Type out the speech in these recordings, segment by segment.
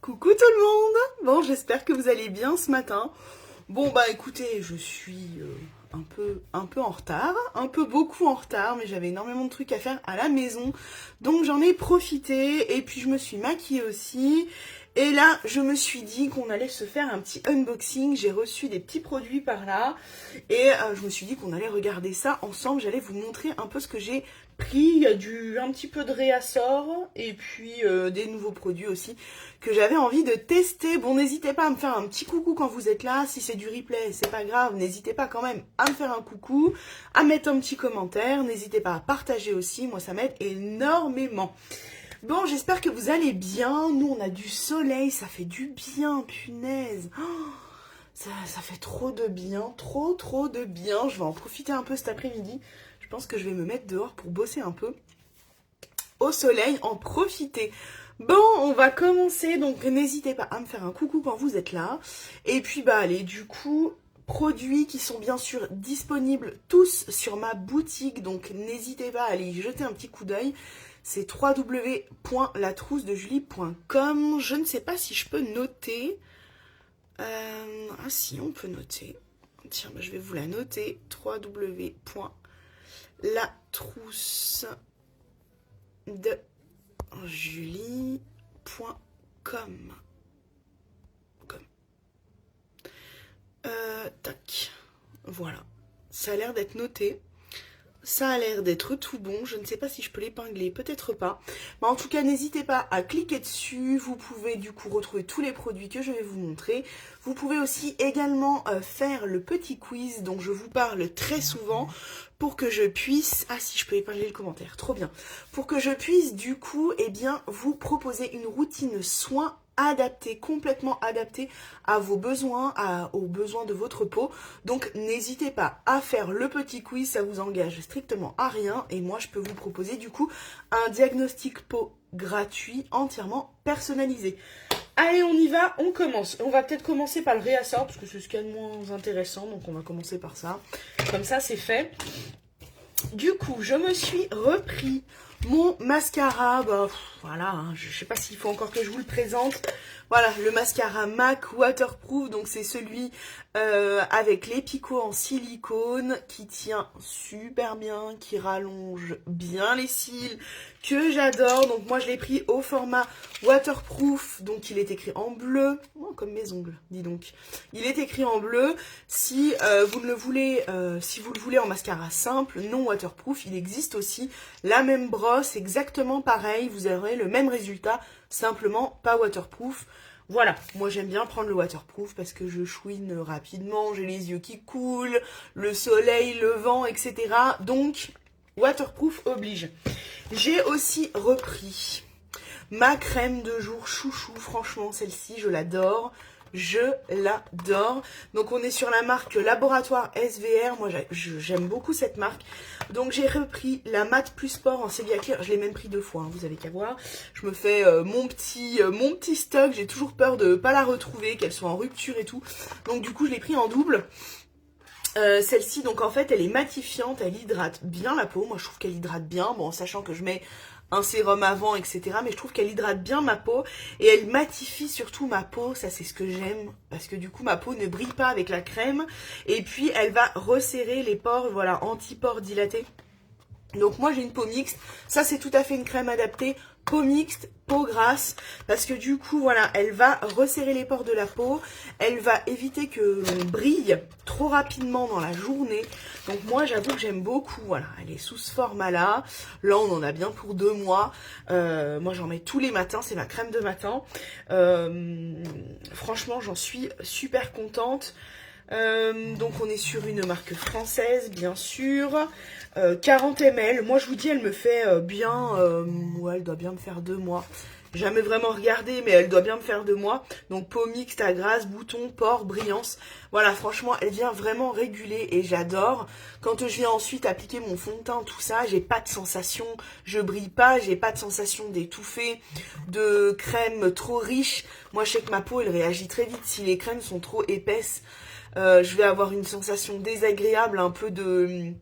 Coucou tout le monde. Bon, j'espère que vous allez bien ce matin. Bon, bah écoutez, je suis un peu en retard, un peu beaucoup en retard, mais j'avais énormément de trucs à faire à la maison. Donc j'en ai profité et puis je me suis maquillée aussi. Et là, je me suis dit qu'on allait se faire un petit unboxing. J'ai reçu des petits produits par là. Et je me suis dit qu'on allait regarder ça ensemble. J'allais vous montrer un peu ce que j'ai pris. Il y a un petit peu de réassort. Et puis des nouveaux produits aussi que j'avais envie de tester. Bon, n'hésitez pas à me faire un petit coucou quand vous êtes là. Si c'est du replay, c'est pas grave. N'hésitez pas quand même à me faire un coucou, à mettre un petit commentaire. N'hésitez pas à partager aussi. Moi, ça m'aide énormément. Bon, j'espère que vous allez bien. Nous, on a du soleil, ça fait du bien, punaise. Oh, ça fait trop de bien, trop de bien. Je vais en profiter un peu cet après-midi. Je pense que je vais me mettre dehors pour bosser un peu. Au soleil, en profiter. Bon, on va commencer, donc n'hésitez pas à me faire un coucou quand vous êtes là. Et puis, bah allez, du coup, produits qui sont bien sûr disponibles tous sur ma boutique. Donc n'hésitez pas à aller y jeter un petit coup d'œil. C'est www.latroussedejulie.com. Je ne sais pas si je peux noter. Ah si, on peut noter. Tiens, bah, je vais vous la noter. www.latroussedejulie.com. Tac. Voilà. Ça a l'air d'être noté. Ça a l'air d'être tout bon, je ne sais pas si je peux l'épingler, peut-être pas. Mais en tout cas, n'hésitez pas à cliquer dessus. Vous pouvez du coup retrouver tous les produits que je vais vous montrer. Vous pouvez aussi également faire le petit quiz dont je vous parle très souvent pour que je puisse... Ah si, je peux épingler le commentaire, trop bien. Pour que je puisse du coup, eh bien, vous proposer une routine soin adapté, complètement adapté à vos besoins, aux besoins de votre peau. Donc n'hésitez pas à faire le petit quiz, ça vous engage strictement à rien. Et moi je peux vous proposer du coup un diagnostic peau gratuit, entièrement personnalisé. Allez, on y va, on commence. On va peut-être commencer par le réassort, parce que c'est ce qu'il y a de moins intéressant, donc on va commencer par ça. Comme ça c'est fait. Du coup, je me suis repris mon mascara, bah voilà, hein, je sais pas s'il faut encore que je vous le présente. Voilà, le mascara MAC Waterproof, donc c'est celui avec les picots en silicone qui tient super bien, qui rallonge bien les cils, que j'adore. Donc moi je l'ai pris au format waterproof, donc il est écrit en bleu, oh, comme mes ongles, dis donc. Il est écrit en bleu. Si vous le voulez en mascara simple, non waterproof, il existe aussi la même brosse, exactement pareil, vous aurez le même résultat, simplement pas waterproof. Voilà, moi j'aime bien prendre le waterproof parce que je chouine rapidement, j'ai les yeux qui coulent, le soleil, le vent, etc. Donc, waterproof oblige. J'ai aussi repris ma crème de jour chouchou, franchement celle-ci je l'adore. Je l'adore. Donc on est sur la marque Laboratoire SVR. Moi j'aime beaucoup cette marque. Donc j'ai repris la Matte Plus Sport en Sevilla Clear. Je l'ai même pris 2 fois, hein, vous avez qu'à voir. Je me fais mon petit stock. J'ai toujours peur de ne pas la retrouver, qu'elle soit en rupture et tout. Donc du coup je l'ai pris en double. Celle-ci donc en fait elle est matifiante, elle hydrate bien la peau. Moi je trouve qu'elle hydrate bien, bon en sachant que je mets un sérum avant, etc. Mais je trouve qu'elle hydrate bien ma peau et elle matifie surtout ma peau, ça c'est ce que j'aime, parce que du coup ma peau ne brille pas avec la crème et puis elle va resserrer les pores, voilà, anti-pores dilatés. Donc moi j'ai une peau mixte, ça c'est tout à fait une crème adaptée, peau mixte, peau grasse, parce que du coup voilà, elle va resserrer les pores de la peau, elle va éviter que l'on brille trop rapidement dans la journée. Donc moi j'avoue que j'aime beaucoup, voilà, elle est sous ce format là on en a bien pour 2 mois, moi j'en mets tous les matins, c'est ma crème de matin, franchement j'en suis super contente. Donc on est sur une marque française bien sûr, 40 ml, moi je vous dis elle me fait bien, ouais, elle doit bien me faire 2 mois, jamais vraiment regardé mais elle doit bien me faire 2 mois, donc peau mixte à grâce, boutons, pores, brillance, voilà franchement elle vient vraiment réguler et j'adore. Quand je viens ensuite appliquer mon fond de teint, tout ça, j'ai pas de sensation, je brille pas, j'ai pas de sensation d'étouffer, de crème trop riche, moi je sais que ma peau elle réagit très vite si les crèmes sont trop épaisses. Je vais avoir une sensation désagréable, un peu de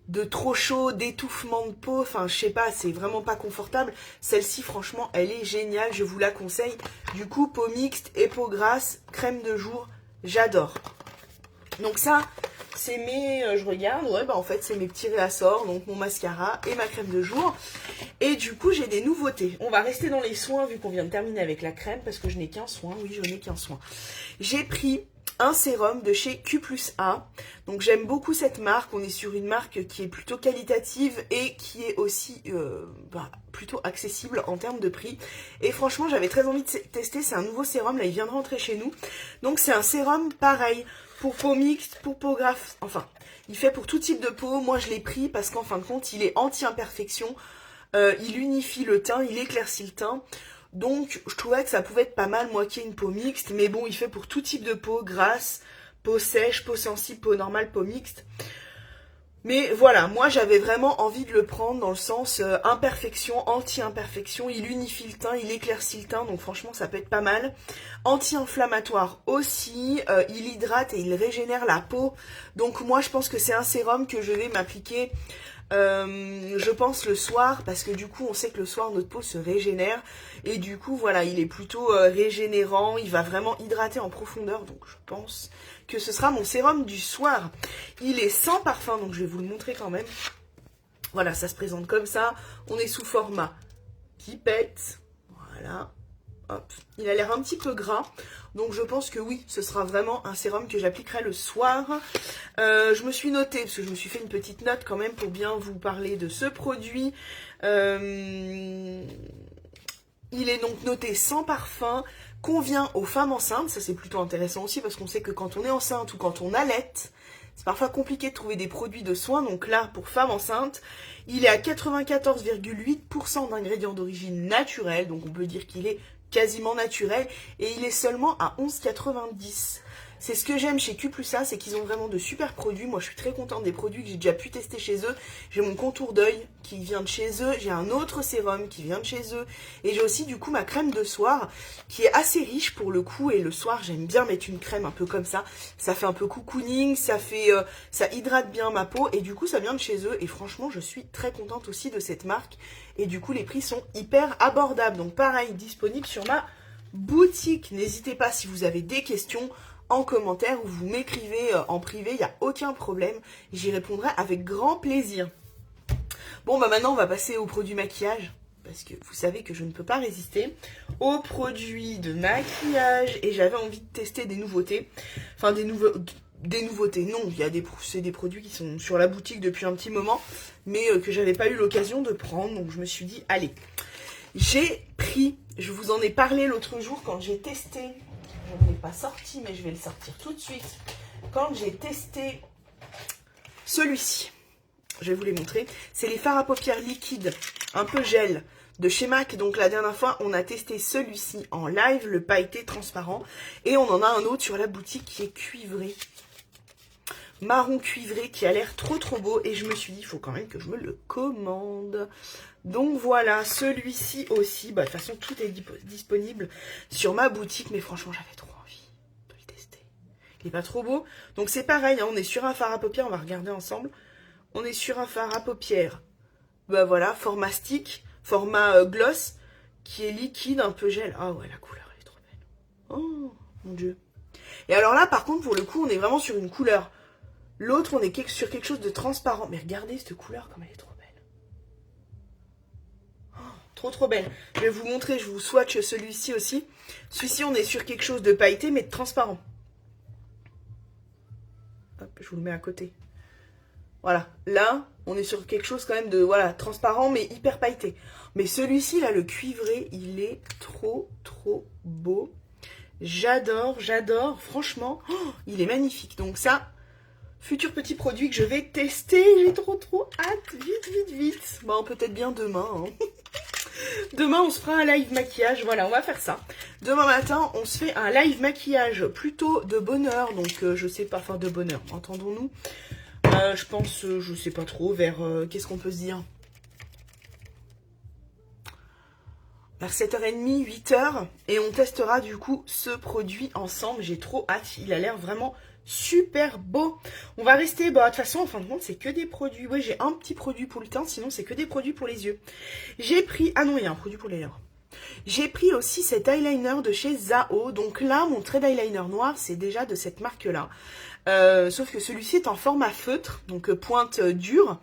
de trop chaud, d'étouffement de peau, enfin je sais pas, c'est vraiment pas confortable. Celle-ci franchement elle est géniale, je vous la conseille. Du coup peau mixte et peau grasse, crème de jour, j'adore. Donc ça c'est mes, je regarde, ouais bah en fait c'est mes petits réassorts, donc mon mascara et ma crème de jour. Et du coup j'ai des nouveautés. On va rester dans les soins vu qu'on vient de terminer avec la crème parce que je n'ai qu'un soin, oui je n'ai qu'un soin. J'ai pris un sérum de chez Q+A. Donc j'aime beaucoup cette marque. On est sur une marque qui est plutôt qualitative et qui est aussi plutôt accessible en termes de prix. Et franchement j'avais très envie de tester. C'est un nouveau sérum, là il vient de rentrer chez nous. Donc c'est un sérum pareil pour peau mixte, pour peau grasse. Enfin, il fait pour tout type de peau. Moi je l'ai pris parce qu'en fin de compte il est anti-imperfection. Il unifie le teint, il éclaircit le teint. Donc, je trouvais que ça pouvait être pas mal, moi qui ai une peau mixte. Mais bon, il fait pour tout type de peau, grasse, peau sèche, peau sensible, peau normale, peau mixte. Mais voilà, moi j'avais vraiment envie de le prendre dans le sens imperfection, anti-imperfection. Il unifie le teint, il éclaircit le teint, donc franchement ça peut être pas mal. Anti-inflammatoire aussi, il hydrate et il régénère la peau. Donc moi je pense que c'est un sérum que je vais m'appliquer... je pense le soir parce que du coup on sait que le soir notre peau se régénère et du coup voilà il est plutôt régénérant, il va vraiment hydrater en profondeur, donc je pense que ce sera mon sérum du soir. Il est sans parfum donc je vais vous le montrer quand même. Voilà, ça se présente comme ça, on est sous format pipette, voilà. Hop. Il a l'air un petit peu gras, donc je pense que oui, ce sera vraiment un sérum que j'appliquerai le soir. Je me suis notée, parce que je me suis fait une petite note quand même pour bien vous parler de ce produit. Il est donc noté sans parfum, convient aux femmes enceintes, ça c'est plutôt intéressant aussi, parce qu'on sait que quand on est enceinte ou quand on allaite, c'est parfois compliqué de trouver des produits de soins, donc là, pour femmes enceintes, il est à 94,8% d'ingrédients d'origine naturelle, donc on peut dire qu'il est quasiment naturel, et il est seulement à 11,90 €. C'est ce que j'aime chez Q+A, c'est qu'ils ont vraiment de super produits. Moi je suis très contente des produits que j'ai déjà pu tester chez eux. J'ai mon contour d'œil qui vient de chez eux, j'ai un autre sérum qui vient de chez eux, et j'ai aussi du coup ma crème de soir qui est assez riche pour le coup, et le soir j'aime bien mettre une crème un peu comme ça. Ça fait un peu cocooning, ça hydrate bien ma peau, et du coup ça vient de chez eux, et franchement je suis très contente aussi de cette marque. Et du coup les prix sont hyper abordables, donc pareil, disponible sur ma boutique. N'hésitez pas si vous avez des questions en commentaire ou vous m'écrivez en privé, il n'y a aucun problème, j'y répondrai avec grand plaisir. Bon bah maintenant on va passer aux produits maquillage, parce que vous savez que je ne peux pas résister aux produits de maquillage, et j'avais envie de tester des nouveautés, enfin des nouveautés, non, c'est des produits qui sont sur la boutique depuis un petit moment, mais que j'avais pas eu l'occasion de prendre, donc je me suis dit allez, j'ai pris, je vous en ai parlé l'autre jour quand j'ai testé, je ne l'ai pas sorti mais je vais le sortir tout de suite, quand j'ai testé celui-ci, je vais vous les montrer, c'est les fards à paupières liquides, un peu gel, de chez MAC. Donc la dernière fois on a testé celui-ci en live, le pailleté transparent, et on en a un autre sur la boutique qui est cuivré, marron cuivré, qui a l'air trop beau, et je me suis dit il faut quand même que je me le commande. Donc voilà, celui-ci aussi, bah de toute façon tout est disponible sur ma boutique, mais franchement j'avais trop envie de le tester. Il est pas trop beau, donc c'est pareil, hein, on est sur un fard à paupières, on va regarder ensemble. On est sur un fard à paupières, bah voilà, format stick, format gloss, qui est liquide, un peu gel. Ah ouais, la couleur elle est trop belle. Oh mon dieu. Et alors là par contre pour le coup on est vraiment sur une couleur. L'autre on est sur quelque chose de transparent, mais regardez cette couleur comme elle est trop belle. Trop belle. Je vais vous montrer, je vous swatch celui-ci aussi. Celui-ci on est sur quelque chose de pailleté mais de transparent. Hop, je vous le mets à côté. Voilà, là on est sur quelque chose quand même de voilà transparent mais hyper pailleté. Mais celui-ci là, le cuivré, il est trop beau. J'adore, franchement, oh, il est magnifique. Donc ça, futur petit produit que je vais tester, j'ai trop hâte, vite. Bon, peut-être bien demain, hein. Demain, on se fera un live maquillage. Voilà, on va faire ça. Demain matin, on se fait un live maquillage plutôt de bonne heure. Donc, je sais pas, enfin de bonne heure, entendons-nous. Je pense, je sais pas trop, vers... qu'est-ce qu'on peut se dire? vers 7h30, 8h. Et on testera du coup ce produit ensemble. J'ai trop hâte. Il a l'air vraiment super beau. On va rester, bah de toute façon en fin de compte c'est que des produits. Ouais, j'ai un petit produit pour le teint, sinon c'est que des produits pour les yeux. J'ai pris, ah non il y a un produit pour les lèvres. J'ai pris aussi cet eyeliner de chez Zao. Donc là mon trait d'eyeliner noir c'est déjà de cette marque là. Sauf que celui-ci est en format feutre, donc pointe dure.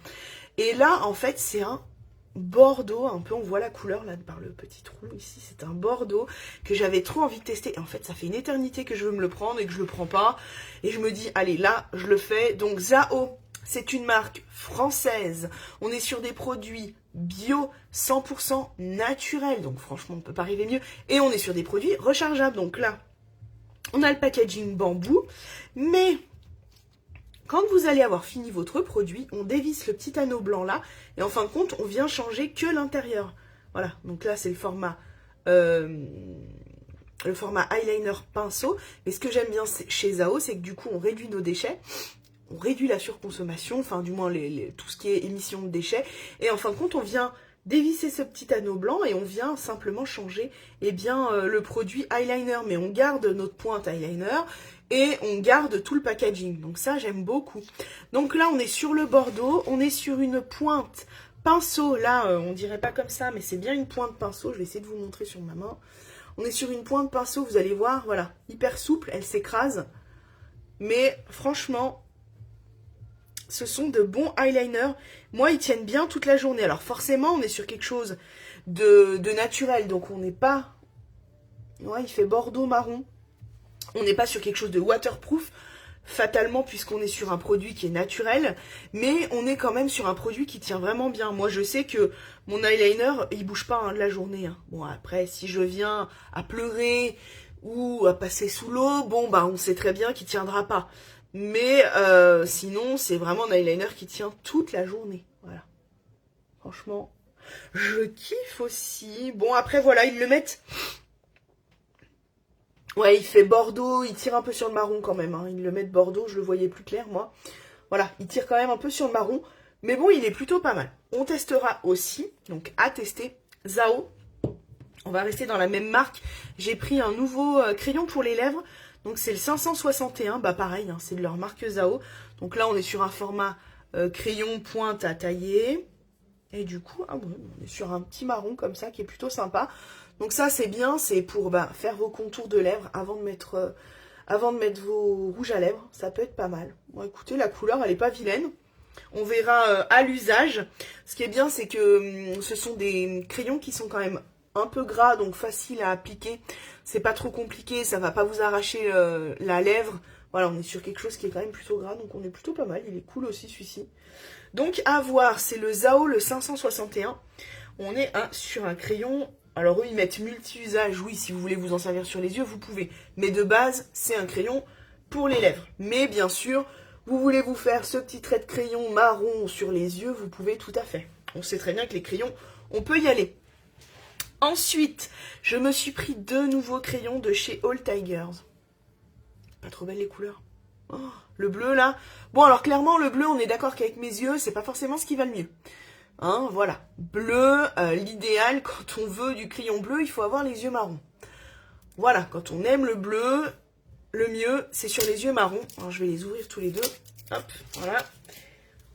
Et là en fait c'est un bordeaux, un peu on voit la couleur là par le petit trou ici, c'est un bordeaux que j'avais trop envie de tester. Et en fait ça fait une éternité que je veux me le prendre et que je le prends pas, et je me dis allez là je le fais. Donc Zao, c'est une marque française, on est sur des produits bio 100% naturels, donc franchement on ne peut pas arriver mieux, et on est sur des produits rechargeables. Donc là on a le packaging bambou, mais quand vous allez avoir fini votre produit, on dévisse le petit anneau blanc là, et en fin de compte, on vient changer que l'intérieur. Voilà, donc là c'est le format eyeliner pinceau. Et ce que j'aime bien chez Zao, c'est que du coup on réduit nos déchets, on réduit la surconsommation, enfin du moins tout ce qui est émission de déchets, et en fin de compte on vient dévisser ce petit anneau blanc et on vient simplement changer le produit eyeliner, mais on garde notre pointe eyeliner et on garde tout le packaging. Donc ça j'aime beaucoup. Donc là on est sur le bordeaux, on est sur une pointe pinceau. Là on dirait pas comme ça, mais c'est bien une pointe pinceau. Je vais essayer de vous montrer sur ma main. On est sur une pointe pinceau, vous allez voir, voilà, hyper souple, elle s'écrase. Mais franchement, ce sont de bons eyeliners. Moi, ils tiennent bien toute la journée. Alors forcément, on est sur quelque chose de naturel. Donc on n'est pas... Ouais, il fait bordeaux marron. On n'est pas sur quelque chose de waterproof, fatalement, puisqu'on est sur un produit qui est naturel. Mais on est quand même sur un produit qui tient vraiment bien. Moi, je sais que mon eyeliner, il bouge pas hein, de la journée. Hein. Bon, après, si je viens à pleurer ou à passer sous l'eau, bon, bah, on sait très bien qu'il tiendra pas. Mais sinon, c'est vraiment un eyeliner qui tient toute la journée. Voilà. Franchement, je kiffe aussi. Bon, après, voilà, ils le mettent... Ouais, il fait bordeaux, il tire un peu sur le marron quand même. Hein. Ils le mettent bordeaux, je le voyais plus clair, moi. Voilà, il tire quand même un peu sur le marron. Mais bon, il est plutôt pas mal. On testera aussi, donc à tester, Zao. On va rester dans la même marque. J'ai pris un nouveau crayon pour les lèvres. Donc c'est le 561, bah pareil, hein, c'est de leur marque Zao. Donc là on est sur un format crayon pointe à tailler. Et du coup, ah bon, on est sur un petit marron comme ça qui est plutôt sympa. Donc ça c'est bien, c'est pour faire vos contours de lèvres avant de mettre vos rouges à lèvres. Ça peut être pas mal. Bon écoutez, la couleur elle est pas vilaine. On verra à l'usage. Ce qui est bien c'est que ce sont des crayons qui sont quand même un peu gras, donc facile à appliquer. C'est pas trop compliqué, ça va pas vous arracher la lèvre. Voilà, on est sur quelque chose qui est quand même plutôt gras, donc on est plutôt pas mal. Il est cool aussi celui-ci. Donc à voir, c'est le Zao, le 561. On est sur un crayon. Alors eux, ils mettent multi-usage. Oui, si vous voulez vous en servir sur les yeux, vous pouvez. Mais de base, c'est un crayon pour les lèvres. Mais bien sûr, vous voulez vous faire ce petit trait de crayon marron sur les yeux, vous pouvez tout à fait. On sait très bien que les crayons, on peut y aller. Ensuite, je me suis pris 2 nouveaux crayons de chez All Tigers. Pas trop belles les couleurs. Oh, le bleu là. Bon alors clairement le bleu, on est d'accord qu'avec mes yeux, c'est pas forcément ce qui va le mieux. Hein, voilà. Bleu, l'idéal, quand on veut du crayon bleu, il faut avoir les yeux marrons. Voilà, quand on aime le bleu, le mieux, c'est sur les yeux marrons. Alors je vais les ouvrir tous les deux. Hop, voilà.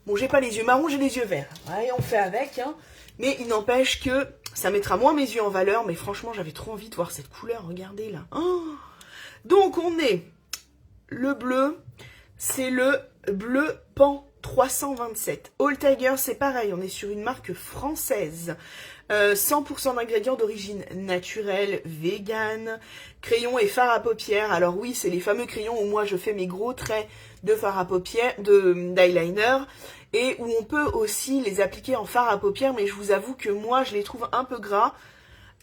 Bon, j'ai pas les yeux marrons, j'ai les yeux verts. Ouais, on fait avec, hein. Mais il n'empêche que ça mettra moins mes yeux en valeur. Mais franchement, j'avais trop envie de voir cette couleur. Regardez là. Oh, donc, on est le bleu. C'est le bleu Pan 327. All Tiger, c'est pareil. On est sur une marque française. 100% d'ingrédients d'origine naturelle, vegan. Crayon et fard à paupières. Alors oui, c'est les fameux crayons où moi je fais mes gros traits de fard à paupières, d'eyeliner. Et où on peut aussi les appliquer en fard à paupières, mais je vous avoue que moi je les trouve un peu gras.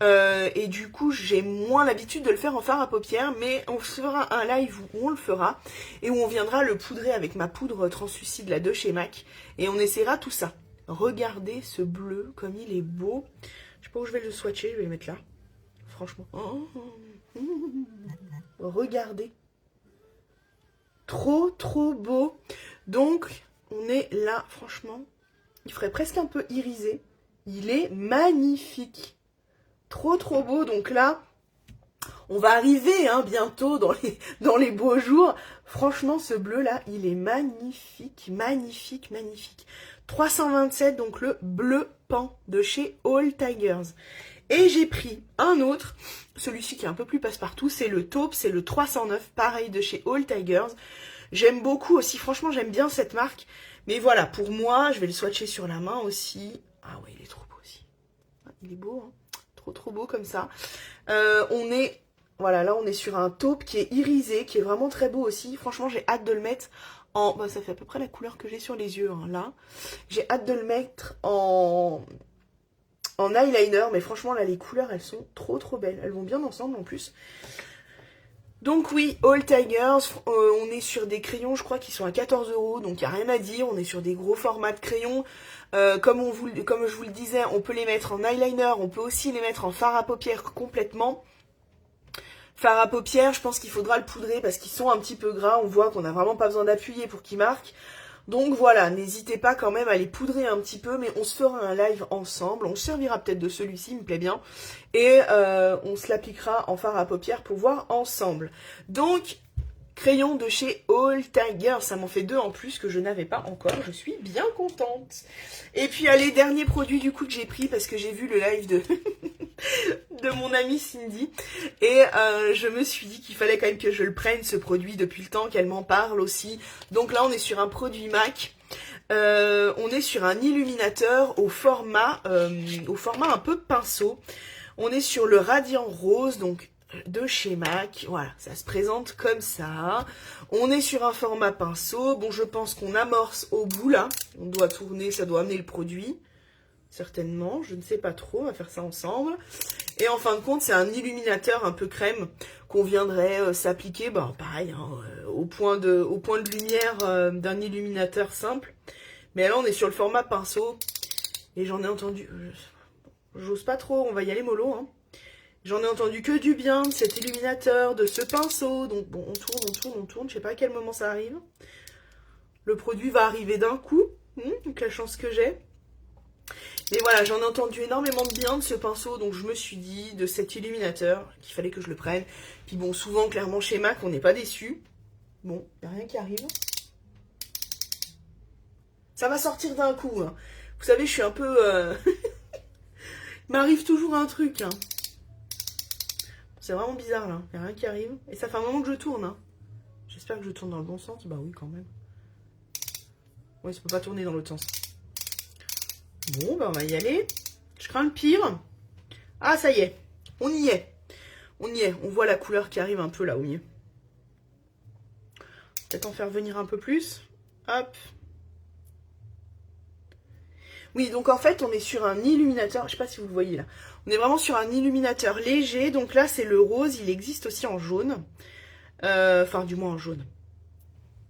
Et du coup j'ai moins l'habitude de le faire en fard à paupières, mais on fera un live où on le fera et où on viendra le poudrer avec ma poudre translucide là de chez MAC et on essaiera tout ça. Regardez ce bleu comme il est beau. Je sais pas où je vais le swatcher, je vais le mettre là. Franchement. Regardez. Trop trop beau. Donc on est là, franchement. Il ferait presque un peu irisé. Il est magnifique. Trop trop beau. Donc là, on va arriver hein, bientôt dans les beaux jours. Franchement, ce bleu-là, il est magnifique, magnifique, magnifique. 327, donc le bleu pan de chez All Tigers. Et j'ai pris un autre, celui-ci qui est un peu plus passe-partout, c'est le taupe, c'est le 309, pareil de chez All Tigers. J'aime beaucoup aussi, franchement j'aime bien cette marque. Mais voilà, pour moi, je vais le swatcher sur la main aussi. Ah ouais, il est trop beau aussi. Il est beau, hein, trop trop beau comme ça. Voilà, là on est sur un taupe qui est irisé, qui est vraiment très beau aussi. Franchement, j'ai hâte de le mettre en... Bah, ça fait à peu près la couleur que j'ai sur les yeux, hein, là. J'ai hâte de le mettre en eyeliner, mais franchement, là, les couleurs, elles sont trop trop belles. Elles vont bien ensemble en plus. Donc oui, All Tigers, on est sur des crayons, je crois, qui sont à 14 €, donc il n'y a rien à dire. On est sur des gros formats de crayons. Comme je vous le disais, on peut les mettre en eyeliner, on peut aussi les mettre en fard à paupières complètement. Fard à paupières, je pense qu'il faudra le poudrer parce qu'ils sont un petit peu gras. On voit qu'on n'a vraiment pas besoin d'appuyer pour qu'ils marquent. Donc voilà, n'hésitez pas quand même à les poudrer un petit peu, mais on se fera un live ensemble. On se servira peut-être de celui-ci, il me plaît bien. Et on se l'appliquera en fard à paupières pour voir ensemble. Donc, crayon de chez All Tigers, ça m'en fait 2 en plus que je n'avais pas encore. Je suis bien contente. Et puis allez, dernier produit du coup que j'ai pris parce que j'ai vu le live de... de mon amie Cindy et je me suis dit qu'il fallait quand même que je le prenne ce produit depuis le temps qu'elle m'en parle aussi. Donc là on est sur un produit MAC, on est sur un illuminateur au format un peu pinceau. On est sur le Radiant Rose, donc de chez MAC, voilà, ça se présente comme ça. On est sur un format pinceau, bon je pense qu'on amorce au bout là, on doit tourner, ça doit amener le produit. Certainement, je ne sais pas trop, on va faire ça ensemble. Et en fin de compte, c'est un illuminateur un peu crème qu'on viendrait s'appliquer, bah, pareil, hein, au point de lumière d'un illuminateur simple. Mais là, on est sur le format pinceau. Et j'en ai entendu... J'ose pas trop, on va y aller mollo. Hein. J'en ai entendu que du bien de cet illuminateur, de ce pinceau. Donc bon, on tourne, on tourne, on tourne. Je sais pas à quel moment ça arrive. Le produit va arriver d'un coup. Donc la chance que j'ai. Et voilà, j'en ai entendu énormément de bien de ce pinceau, donc je me suis dit, de cet illuminateur, qu'il fallait que je le prenne. Puis bon, souvent, clairement, chez MAC, on n'est pas déçu. Bon, il n'y a rien qui arrive. Ça va sortir d'un coup. Hein. Vous savez, je suis un peu... il m'arrive toujours un truc. Hein. C'est vraiment bizarre, là. Il n'y a rien qui arrive. Et ça fait un moment que je tourne. Hein. J'espère que je tourne dans le bon sens. Bah oui, quand même. Oui, ça peut pas tourner dans l'autre sens. Bon, ben on va y aller. Je crains le pire. Ah, ça y est. On y est. On y est. On voit la couleur qui arrive un peu là au milieu. Peut-être en faire venir un peu plus. Hop. Oui, donc en fait, on est sur un illuminateur. Je sais pas si vous le voyez là. On est vraiment sur un illuminateur léger. Donc là, c'est le rose. Il existe aussi en jaune. Enfin, du moins en jaune.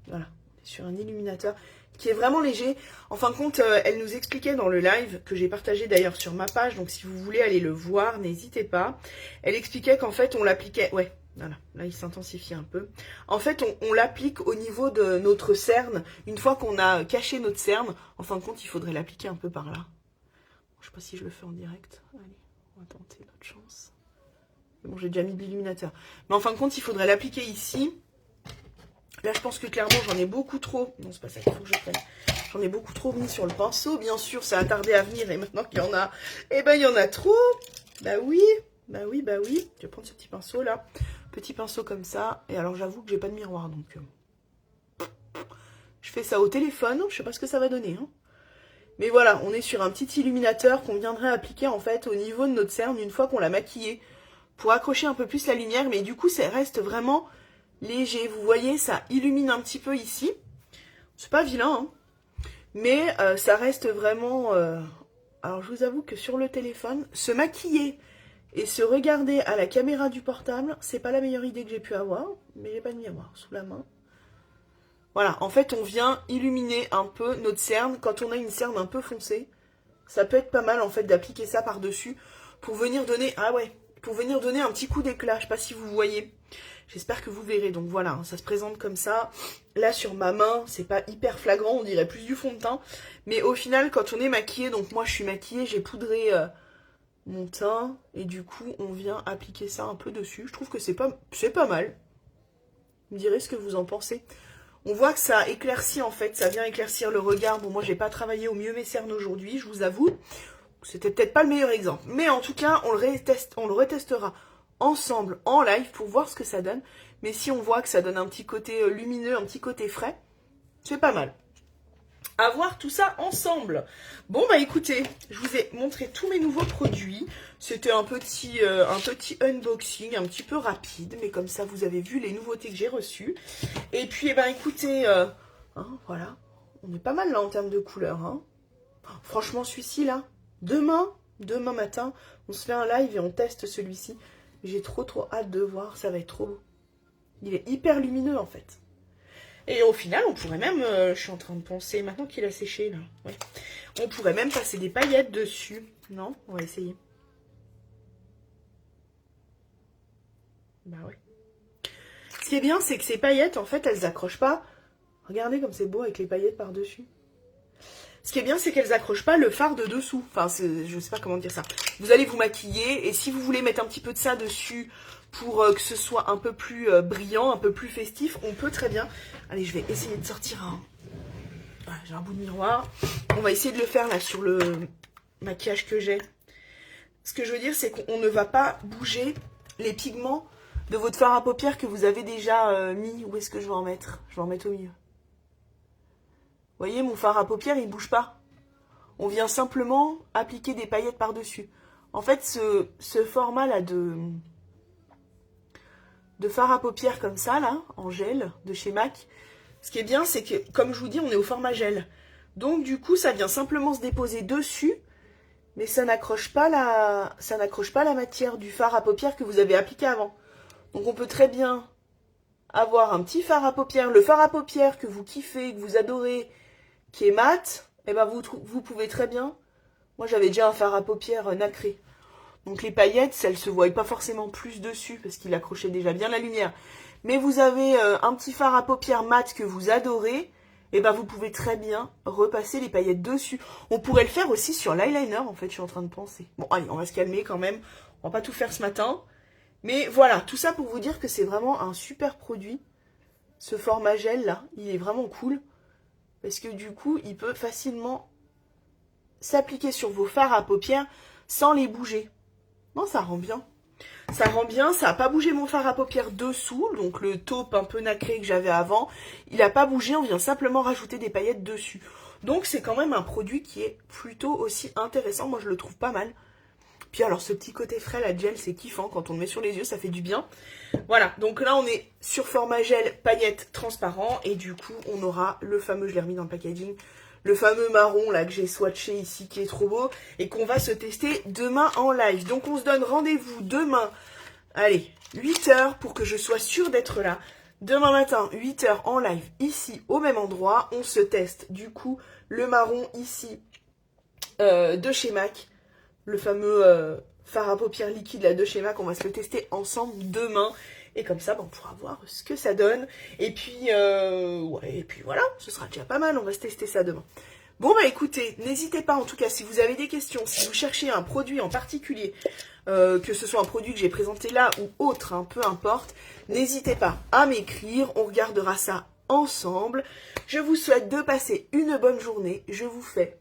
Voilà. On est sur un illuminateur qui est vraiment léger. En fin de compte, elle nous expliquait dans le live, que j'ai partagé d'ailleurs sur ma page, donc si vous voulez aller le voir, n'hésitez pas. Elle expliquait qu'en fait, on l'appliquait... Ouais, voilà, là il s'intensifie un peu. En fait, on l'applique au niveau de notre cerne. Une fois qu'on a caché notre cerne, en fin de compte, il faudrait l'appliquer un peu par là. Je sais pas si je le fais en direct. Allez, on va tenter notre chance. Bon, j'ai déjà mis de l'illuminateur. Mais en fin de compte, il faudrait l'appliquer ici. Là, je pense que clairement, j'en ai beaucoup trop. Non, c'est pas ça qu'il faut que je prenne. J'en ai beaucoup trop mis sur le pinceau. Bien sûr, ça a tardé à venir. Et maintenant qu'il y en a, eh ben, il y en a trop. Bah oui, bah oui, bah oui. Je vais prendre ce petit pinceau là. Petit pinceau comme ça. Et alors, j'avoue que j'ai pas de miroir. Donc, je fais ça au téléphone. Je sais pas ce que ça va donner. Hein. Mais voilà, on est sur un petit illuminateur qu'on viendrait appliquer en fait au niveau de notre cerne une fois qu'on l'a maquillé. Pour accrocher un peu plus la lumière. Mais du coup, ça reste vraiment... léger, vous voyez, ça illumine un petit peu ici. C'est pas vilain, hein. Mais ça reste vraiment... Alors, je vous avoue que sur le téléphone, se maquiller et se regarder à la caméra du portable, c'est pas la meilleure idée que j'ai pu avoir. Mais j'ai pas de miroir sous la main. Voilà, en fait, on vient illuminer un peu notre cerne. Quand on a une cerne un peu foncée, ça peut être pas mal, en fait, d'appliquer ça par-dessus pour venir donner... Ah ouais, pour venir donner un petit coup d'éclat. Je sais pas si vous voyez. J'espère que vous verrez. Donc voilà, ça se présente comme ça. Là, sur ma main, c'est pas hyper flagrant. On dirait plus du fond de teint. Mais au final, quand on est maquillé, donc moi, je suis maquillée. J'ai poudré mon teint. Et du coup, on vient appliquer ça un peu dessus. Je trouve que c'est pas mal. Vous me direz ce que vous en pensez. On voit que ça éclaircit en fait, ça vient éclaircir le regard. Bon, moi, j'ai pas travaillé au mieux mes cernes aujourd'hui, je vous avoue. C'était peut-être pas le meilleur exemple. Mais en tout cas, on le retestera ensemble en live pour voir ce que ça donne. Mais si on voit que ça donne un petit côté lumineux, un petit côté frais, c'est pas mal. À voir tout ça ensemble. Bon, bah écoutez, je vous ai montré tous mes nouveaux produits. C'était un petit unboxing, un petit peu rapide. Mais comme ça, vous avez vu les nouveautés que j'ai reçues. Et puis, eh ben, écoutez, voilà. On est pas mal là en termes de couleurs. Hein. Franchement, celui-ci là, demain matin, on se fait un live et on teste celui-ci. J'ai trop hâte de voir, ça va être trop beau. Il est hyper lumineux en fait. Et au final, on pourrait même, je suis en train de penser, maintenant qu'il a séché là, ouais. On pourrait même passer des paillettes dessus. Non? On va essayer. Bah ouais. Ce qui est bien, c'est que ces paillettes, en fait, elles accrochent pas. Regardez comme c'est beau avec les paillettes par-dessus. Ce qui est bien, c'est qu'elles accrochent pas le fard de dessous. Enfin, je sais pas comment dire ça. Vous allez vous maquiller et si vous voulez mettre un petit peu de ça dessus pour que ce soit un peu plus brillant, un peu plus festif, on peut très bien. Allez, je vais essayer de sortir un... Voilà, j'ai un bout de miroir. On va essayer de le faire là sur le maquillage que j'ai. Ce que je veux dire, c'est qu'on ne va pas bouger les pigments de votre fard à paupières que vous avez déjà mis. Où est-ce que je vais en mettre? Je vais en mettre au milieu. Vous voyez, mon fard à paupières, il ne bouge pas. On vient simplement appliquer des paillettes par-dessus. En fait, ce format-là de fard à paupières comme ça, là, en gel, de chez MAC, ce qui est bien, c'est que, comme je vous dis, on est au format gel. Donc, du coup, ça vient simplement se déposer dessus, mais ça n'accroche pas la matière du fard à paupières que vous avez appliqué avant. Donc, on peut très bien avoir un petit fard à paupières, le fard à paupières que vous kiffez, que vous adorez, qui est mat, et ben vous pouvez très bien. Moi, j'avais déjà un fard à paupières nacré. Donc les paillettes, elles se voient pas forcément plus dessus parce qu'il accrochait déjà bien la lumière. Mais vous avez un petit fard à paupières mat que vous adorez, et ben vous pouvez très bien repasser les paillettes dessus. On pourrait le faire aussi sur l'eyeliner, en fait, je suis en train de penser. Bon, allez, on va se calmer quand même. On va pas tout faire ce matin. Mais voilà, tout ça pour vous dire que c'est vraiment un super produit. Ce format gel là, il est vraiment cool. Parce que du coup, il peut facilement s'appliquer sur vos fards à paupières sans les bouger. Non, ça rend bien. Ça rend bien, ça n'a pas bougé mon fard à paupières dessous, donc le taupe un peu nacré que j'avais avant. Il n'a pas bougé, on vient simplement rajouter des paillettes dessus. Donc c'est quand même un produit qui est plutôt aussi intéressant, moi je le trouve pas mal. Puis alors ce petit côté frais, la gel, c'est kiffant, quand on le met sur les yeux, ça fait du bien. Voilà, donc là on est sur format gel paillettes transparent, et du coup on aura le fameux, je l'ai remis dans le packaging, le fameux marron là que j'ai swatché ici qui est trop beau et qu'on va se tester demain en live. Donc on se donne rendez-vous demain, allez, 8 h pour que je sois sûre d'être là. Demain matin, 8 h en live ici au même endroit. On se teste du coup le marron ici de chez MAC, le fameux fard à paupières liquide là de chez MAC. On va se le tester ensemble demain. Et comme ça, on pourra voir ce que ça donne. Et puis, ouais, et puis voilà, ce sera déjà pas mal. On va se tester ça demain. Bon, bah écoutez, n'hésitez pas, en tout cas, si vous avez des questions, si vous cherchez un produit en particulier, que ce soit un produit que j'ai présenté là ou autre, hein, peu importe, n'hésitez pas à m'écrire. On regardera ça ensemble. Je vous souhaite de passer une bonne journée. Je vous fais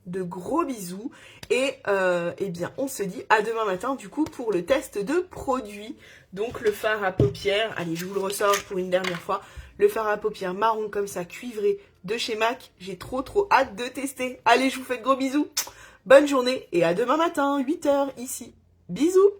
de gros bisous. Et eh bien, on se dit à demain matin, du coup, pour le test de produit. Donc, le fard à paupières, allez, je vous le ressors pour une dernière fois. Le fard à paupières marron comme ça, cuivré, de chez MAC. J'ai trop hâte de tester. Allez, je vous fais de gros bisous. Bonne journée et à demain matin, 8 h ici. Bisous.